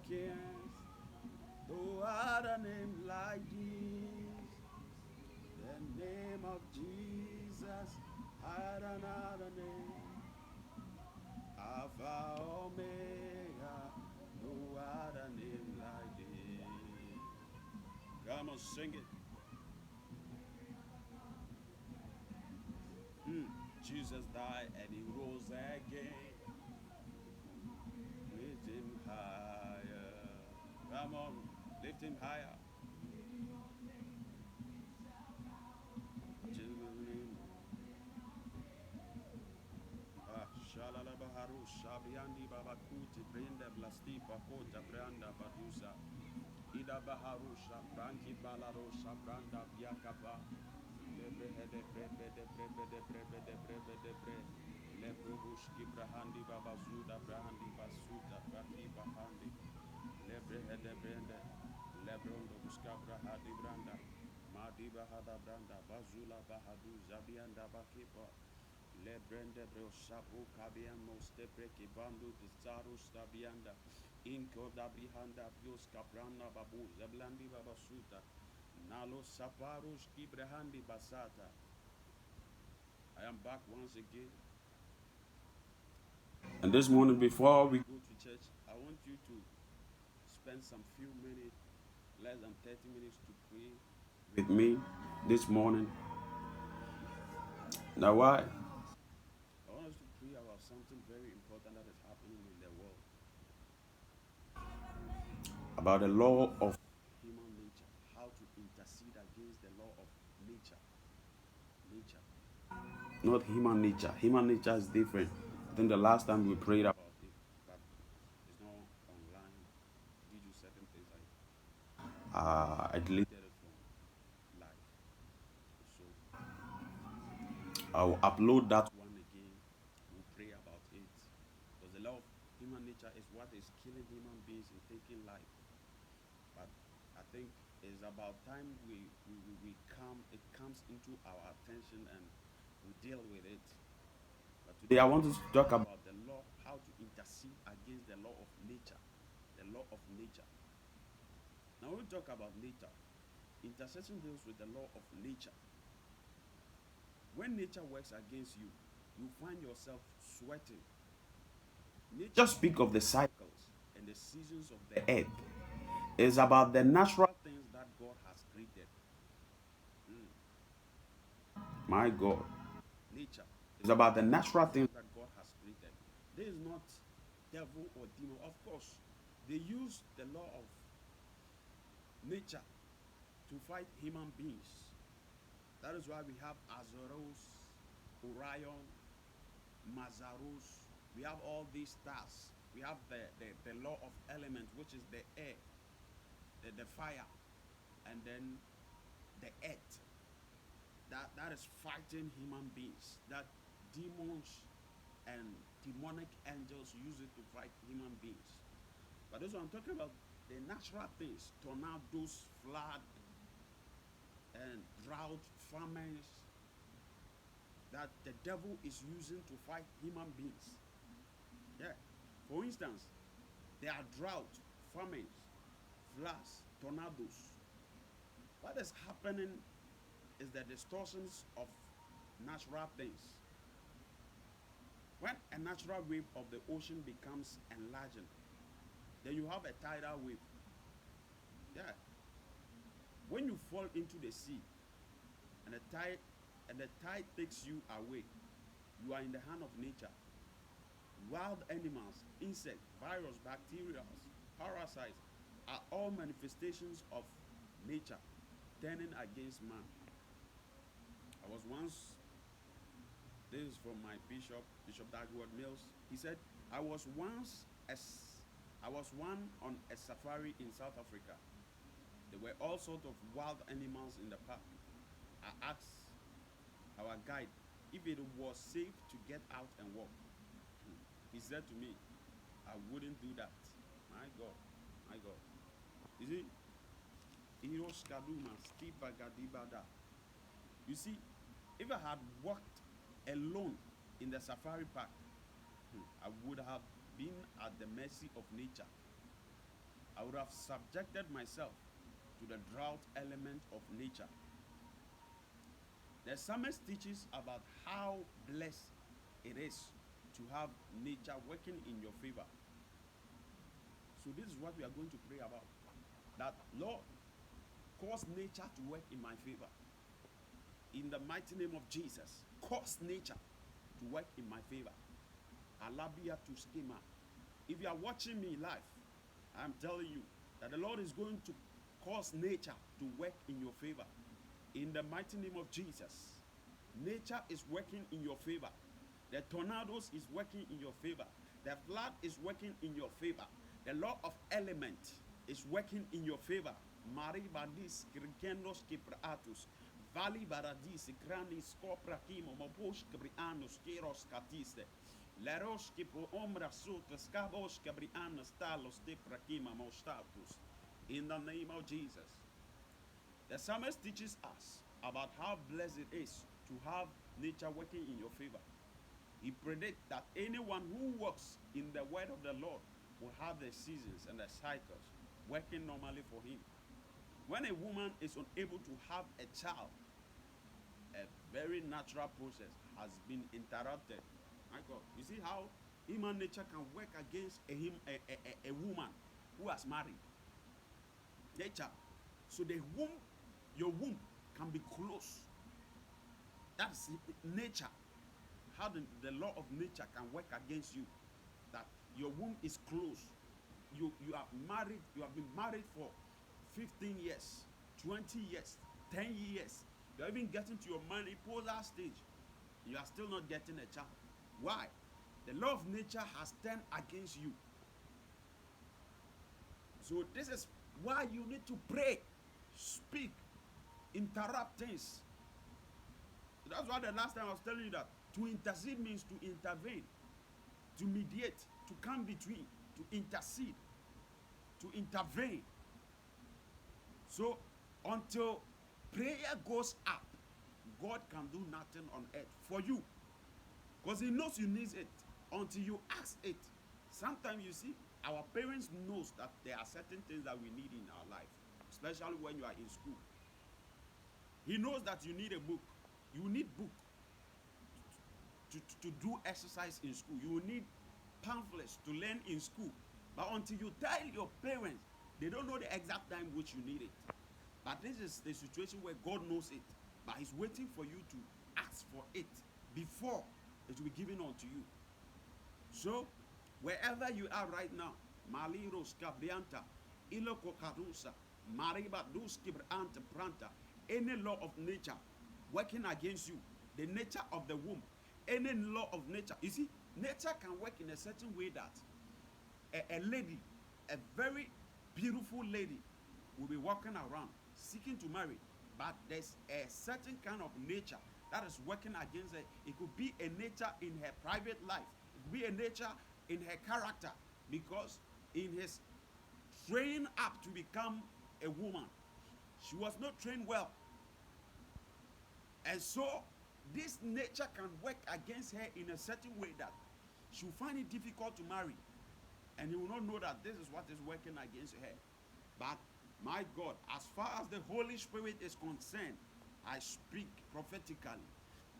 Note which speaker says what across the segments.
Speaker 1: kings, no other name like this. The name of Jesus, higher than other name. Alpha, Omega, no other name like this. Come on, sing it. Jesus died and he rose again. Lift him higher. Come on, lift him higher. Shalala Baharu Shabiandi Babakuti Brenda Blasti Pakota Branda Badusa Ida Baharu Shabranki Balaro Shabranda Biakapa Lebre de Brebe de Brebe de Brebe de Brebe de Bre Lebrubushki Brahandi Babazuda Brahandi Basuta Braki Bahandi Lebre de Brende Lebrondo Buska Brahadi Branda Madi Bahada Branda Bazula Bahadu Zabianda Bakipa Le brende bro shabu kabian moste breki bandu tsaru stabianda inko da bihanda bios kapranda babu zablandi babasuta nalo saparush kibrahandi basata. I am back once again. And this morning before we go to church, I want you to spend some few minutes, less than 30 minutes to pray with me this morning. Now why? I want us to pray about something very important that is happening in the world. About the law of human nature, how to intercede against the law of nature. Nature. Not human nature. Human nature is different. I think the last time we prayed about it, but it's not online. Due to certain things, I deleted it from live. So I'll upload that one again. We'll pray about it. Because the law of human nature is what is killing human beings and taking life. But I think it's about time we come, it comes into our attention and we deal with it. But today I want us to talk about the law, how to intercede against the law of nature. The law of nature. Now when we talk about nature, intercession deals with the law of nature. When nature works against you, you find yourself sweating. Nature speaks of the cycles and the seasons of the earth. It's about the natural things that God has created. My God. Nature is about the natural things that God has created. This is not devil or demon. Of course, they use the law of nature to fight human beings. That is why we have Azoros, Orion, Mazarus. We have all these stars. We have the law of elements, which is the air, the fire, and then the earth. That is fighting human beings. That demons and demonic angels use it to fight human beings. But this one I'm talking about the natural things, tornadoes, flood, and drought, famines that the devil is using to fight human beings. Yeah. For instance, there are drought, famines, floods, tornadoes. What is happening is the distortions of natural things. When a natural wave of the ocean becomes enlarged, then you have a tidal wave. Yeah. When you fall into the sea and the tide takes you away, you are in the hand of nature. Wild animals, insects, virus, bacteria, parasites are all manifestations of nature turning against man. I was once, this is from my bishop, Bishop Dagwood Mills. He said, I was once I was one on a safari in South Africa. There were all sorts of wild animals in the park. I asked our guide if it was safe to get out and walk. He said to me, I wouldn't do that. My God, my God. You see, Eros Kaduma, Stipa Gadibada. You see, if I had walked alone in the safari park, I would have been at the mercy of nature. I would have subjected myself to the drought element of nature. The psalmist teaches about how blessed it is to have nature working in your favor. So this is what we are going to pray about. That Lord, cause nature to work in my favor. In the mighty name of Jesus, cause nature to work in my favor. Alabia to schema. If you are watching me live, I'm telling you that the Lord is going to cause nature to work in your favor. In the mighty name of Jesus, nature is working in your favor. The tornadoes is working in your favor. The flood is working in your favor. The law of element is working in your favor. Mari badis kirkenos kipratus. Vali baradis granis koprakimo mobosh kabrianos keros katiste. Leros kipo ombra sotas kabos kabrianos talos de prakima mostatus. In the name of Jesus. The psalmist teaches us about how blessed it is to have nature working in your favor. He predicts that anyone who walks in the word of the Lord will have the seasons and the cycles working normally for him. When a woman is unable to have a child, a very natural process has been interrupted. My God, you see how human nature can work against a woman who has married. Nature. So the womb, your womb can be closed. That's nature. How the law of nature can work against you. That your womb is closed. You are married, you have been married for 15 years, 20 years, 10 years. You're even getting to your menopausal stage. You are still not getting a child. Why? The law of nature has turned against you. So this is why you need to pray, speak, interrupt things. That's why the last time I was telling you that to intercede means to intervene, to mediate, to come between, to intercede, to intervene. So until prayer goes up, God can do nothing on earth for you. Because he knows you need it until you ask it. Sometimes you see, our parents knows that there are certain things that we need in our life, especially when you are in school. He knows that you need a book. You need book to do exercise in school. You need pamphlets to learn in school. But until you tell your parents, they don't know the exact time which you need it. But this is the situation where God knows it. But he's waiting for you to ask for it before it will be given unto you. So, wherever you are right now, Maliros Cabrianta, Iloko Carusa, Mariba Duskibranta Pranta, any law of nature working against you, the nature of the womb, any law of nature. You see, nature can work in a certain way that a lady, a very beautiful lady, will be walking around seeking to marry, but there's a certain kind of nature that is working against her. It could be a nature in her private life. It could be a nature in her character, because in his training up to become a woman, she was not trained well. And so this nature can work against her in a certain way that she'll find it difficult to marry. And you will not know that this is what is working against her. But my God, as far as the Holy Spirit is concerned, I speak prophetically.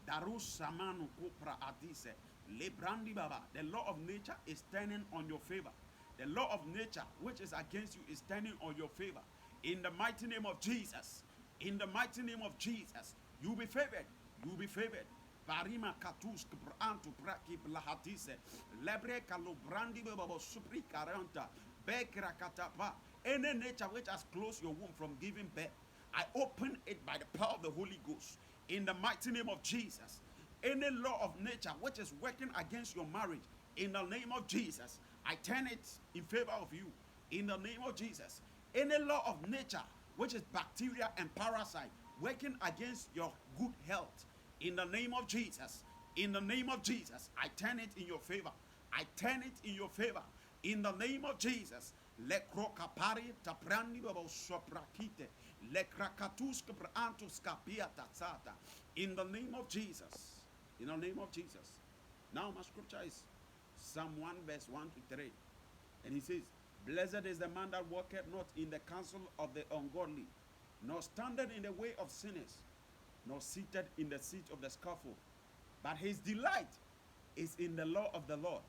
Speaker 1: Darus Samanu Kopra Adise, Lebrandi Baba. The law of nature is turning on your favor. The law of nature, which is against you, is turning on your favor. In the mighty name of Jesus. In the mighty name of Jesus. You will be favored. You will be favored. Barima katus kbrantu praki blahatise lebre kalobrandi babo supri karanta bekra katapa. Any nature which has closed your womb from giving birth, I open it by the power of the Holy Ghost in the mighty name of Jesus. Any law of nature which is working against your marriage, in the name of Jesus, I turn it in favor of you in the name of Jesus. Any law of nature which is bacteria and parasite working against your good health, in the name of Jesus, in the name of Jesus, I turn it in your favor. I turn it in your favor. In the name of Jesus. Le crocapari taprani babo soprakite. Le krakatus kaprantus kapia tatsata. In the name of Jesus. In the name of Jesus. Now my scripture is Psalm 1 verse 1 to 3. And he says, Blessed is the man that walketh not in the counsel of the ungodly, nor standeth in the way of sinners, nor seated in the seat of the scornful. But his delight is in the law of the Lord,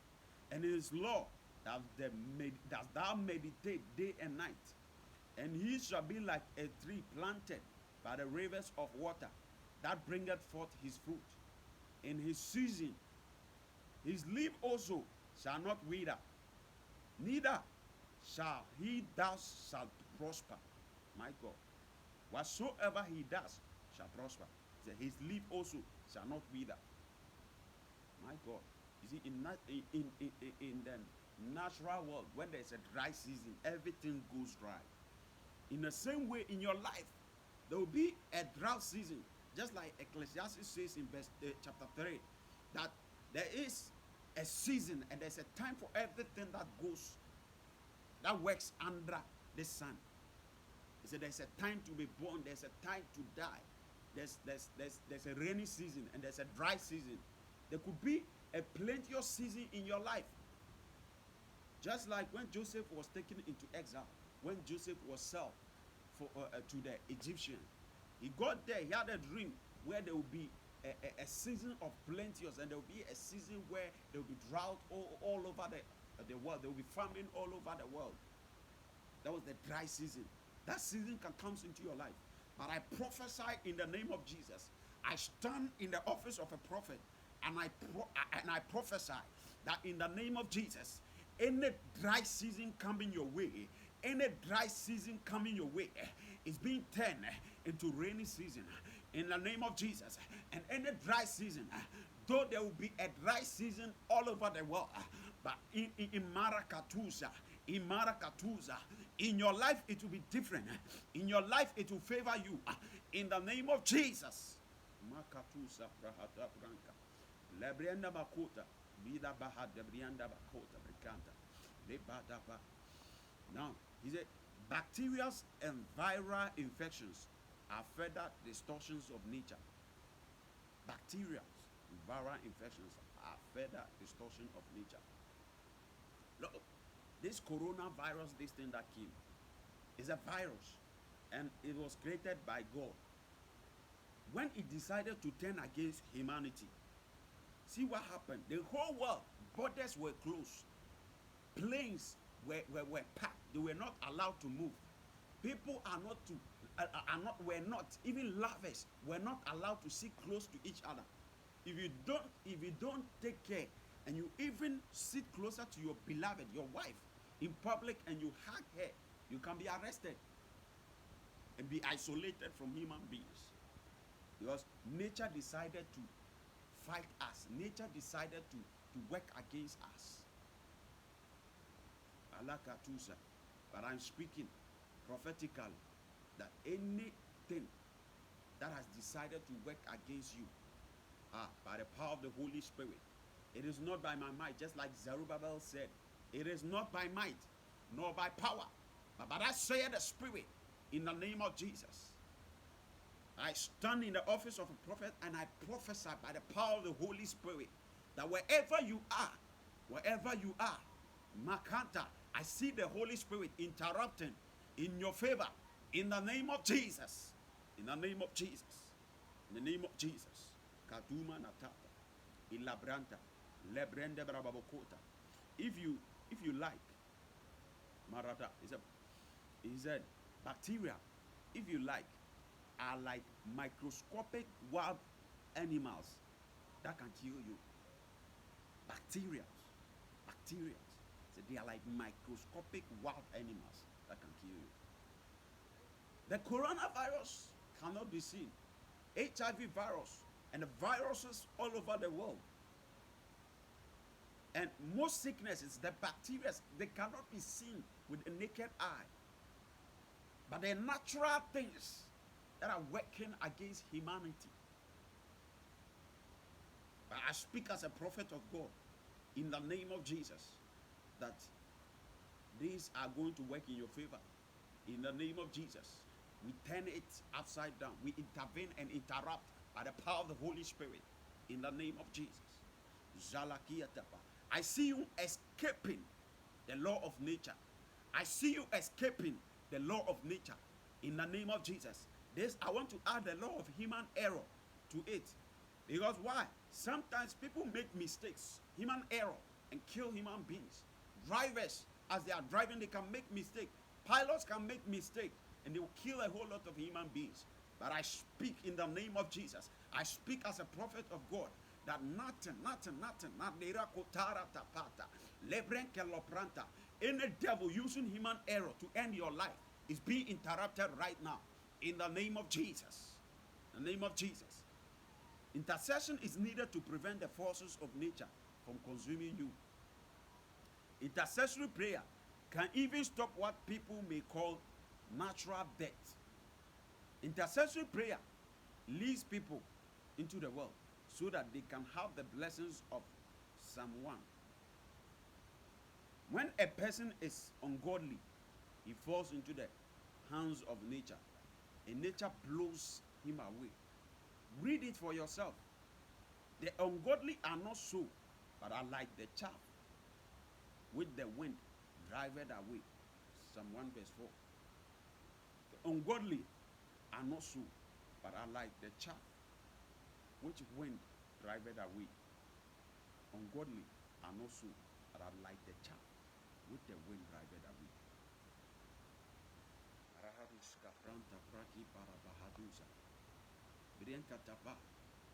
Speaker 1: and in his law that thou meditate day and night. And he shall be like a tree planted by the rivers of water, that bringeth forth his fruit in his season. His leaf also shall not wither, neither shall he thus shall prosper. My God, whatsoever he does shall prosper. His leaf also shall not wither. My God, you see, in the natural world, when there's a dry season, everything goes dry. In the same way, in your life, there will be a drought season, just like Ecclesiastes says in chapter 3, that there is a season and there's a time for everything that works under the sun. He said there's a time to be born, there's a time to die, there's a rainy season and there's a dry season. There could be a plenteous season in your life. Just like when Joseph was taken into exile, when Joseph was sold to the Egyptians, he got there, he had a dream where there will be a season of plenteous, and there will be a season where there will be drought all over the world. There will be famine all over the world. That was the dry season. That season can come into your life. But I prophesy in the name of Jesus. I stand in the office of a prophet, and I prophesy that in the name of Jesus, any dry season coming your way, any dry season coming your way is being turned into rainy season in the name of Jesus. And any dry season, though there will be a dry season all over the world, but in Marakatusa, in your life it will be different. In your life it will favor you in the name of Jesus. Makatusa prahata branca. Lebrianda bakota, vida bahad debrianda bakota bricanta. Lebadaba. Now, he said, bacteria and viral infections are further distortions of nature. Bacteria and viral infections are further distortion of nature. Look, this coronavirus, this thing that came, is a virus, and it was created by God. When it decided to turn against humanity, see what happened. The whole world, borders were closed. Planes were packed. They were not allowed to move. People were not, even lovers were not allowed to sit close to each other. If you don't take care, and you even sit closer to your beloved, your wife, in public, and you hug her, you can be arrested and be isolated from human beings. Because nature decided to fight us. Nature decided to work against us. Alakatusa. But I'm speaking prophetically that anything that has decided to work against you, by the power of the Holy Spirit, it is not by my might, just like Zerubbabel said, it is not by might, nor by power, but I say the Spirit, in the name of Jesus. I stand in the office of a prophet, and I prophesy by the power of the Holy Spirit that wherever you are, Makanta, I see the Holy Spirit interrupting in your favor, in the name of Jesus. In the name of Jesus. In the name of Jesus. Kaduma natata. Ilabranta. Lebrende brababokota. If you like, Marata, he said, bacteria, if you like, are like microscopic wild animals that can kill you. Bacteria. So they are like microscopic wild animals that can kill you. The coronavirus cannot be seen. HIV virus and the viruses all over the world. And most sicknesses, the bacteria, they cannot be seen with the naked eye. But the natural things that are working against humanity. But I speak as a prophet of God in the name of Jesus that these are going to work in your favor. In the name of Jesus, we turn it upside down. We intervene and interrupt by the power of the Holy Spirit. In the name of Jesus. I see you escaping the law of nature. I see you escaping the law of nature in the name of Jesus. This, I want to add the law of human error to it. Because why? Sometimes people make mistakes, human error, and kill human beings. Drivers, as they are driving, they can make mistakes. Pilots can make mistakes, and they will kill a whole lot of human beings. But I speak in the name of Jesus. I speak as a prophet of God that nothing, any devil using human error to end your life is being interrupted right now in the name of Jesus. In the name of Jesus. Intercession is needed to prevent the forces of nature from consuming you. Intercessory prayer can even stop what people may call natural death. Intercessory prayer leads people into the world so that they can have the blessings of someone. When a person is ungodly, he falls into the hands of nature, and nature blows him away. Read it for yourself. The ungodly are not so, but are like the chaff which the wind driveth away. Psalm 1 verse 4. The ungodly are not so, but are like the chaff which wind driveth away. Ungodly are not so, but are like the chaff which the wind driveth away.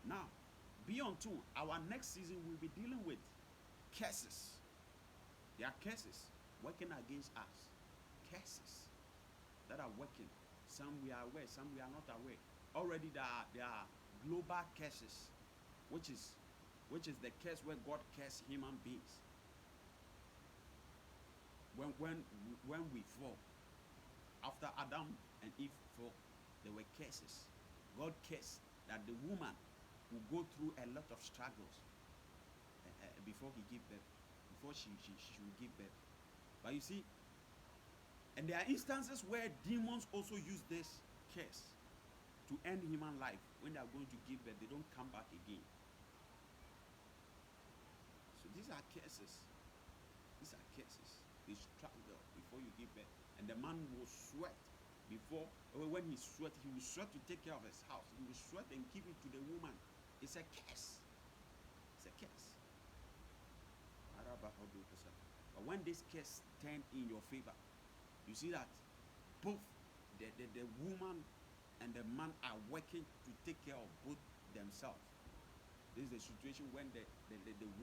Speaker 1: Now, beyond two, our next season we'll be dealing with curses. There are curses working against us. Curses that are working. Some we are aware, some we are not aware. Already there are global curses, which is the curse where God cursed human beings. When we fall, after Adam and Eve fall, there were curses. God cursed that the woman will go through a lot of struggles before he give birth, before she will give birth. But you see, and there are instances where demons also use this curse to end human life. When they are going to give birth, they don't come back again. So these are curses. These are curses. They struggle before you give birth. And the man will sweat before, when he sweat, he will sweat to take care of his house. He will sweat and give it to the woman. It's a curse. It's a curse. But when this curse turned in your favor, you see that both the woman and the man are working to take care of both themselves. This is the situation when the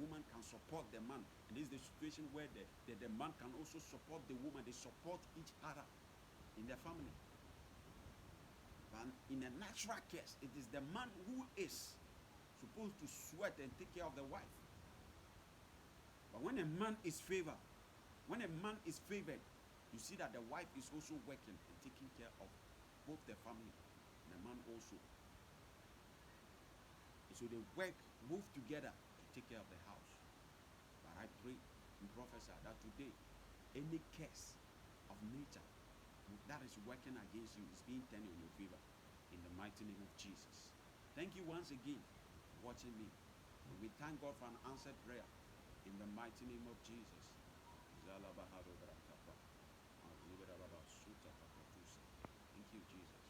Speaker 1: woman can support the man. And this is the situation where the man can also support the woman. They support each other in the family. But in a natural case, it is the man who is supposed to sweat and take care of the wife. But when a man is favored, you see that the wife is also working and taking care of both the family and the man also. And so they work, move together to take care of the house. But I pray and prophesy that today, any curse of nature that is working against you is being turned in your favor in the mighty name of Jesus. Thank you once again for watching me. And we thank God for an answered prayer in the mighty name of Jesus. Thank you, Jesus.